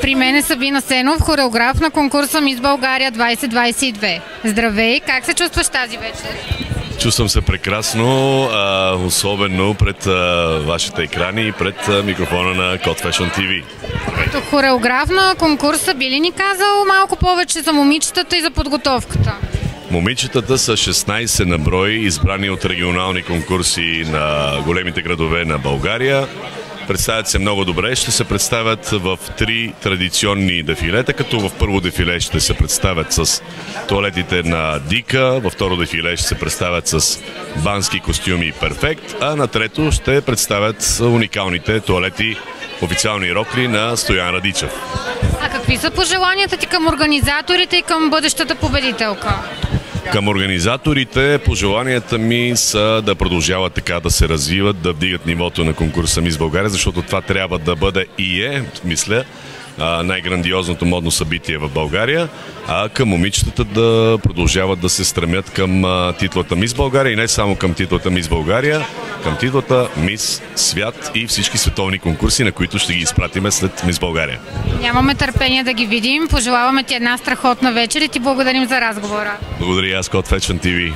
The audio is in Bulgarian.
При мен е Сабина Сенов, хореограф на конкурса Мис България 2022. Здравей, как се чувстваш тази вечер? Чувствам се прекрасно, особено пред вашите екрани и пред микрофона на Code Fashion TV. Като хореограф на конкурса би ли ни казал малко повече за момичетата и за подготовката? Момичетата са 16 на брой, избрани от регионални конкурси на големите градове на България. Представят се много добре, ще се представят в 3 традиционни дефилета, като в първо дефиле ще се представят с тоалетите на Дика, във второ дефиле ще се представят с бански костюми Перфект, а на трето ще представят уникалните тоалети официални рокли на Стоян Радичев. А какви са пожеланията ти към организаторите и към бъдещата победителка? Към организаторите пожеланията ми са да продължават така да се развиват, да вдигат нивото на конкурса Мис България, защото това трябва да бъде и мисля, най-грандиозното модно събитие в България, а към момичетата да продължават да се стремят към титлата Мис България и не само към титлата Мис България, към титлата Мис Свят и всички световни конкурси, на които ще ги изпратиме след Мис България. Нямаме търпение да ги видим. Пожелаваме ти една страхотна вечер и ти благодарим за разговора. Благодаря аз, Code Fashion TV.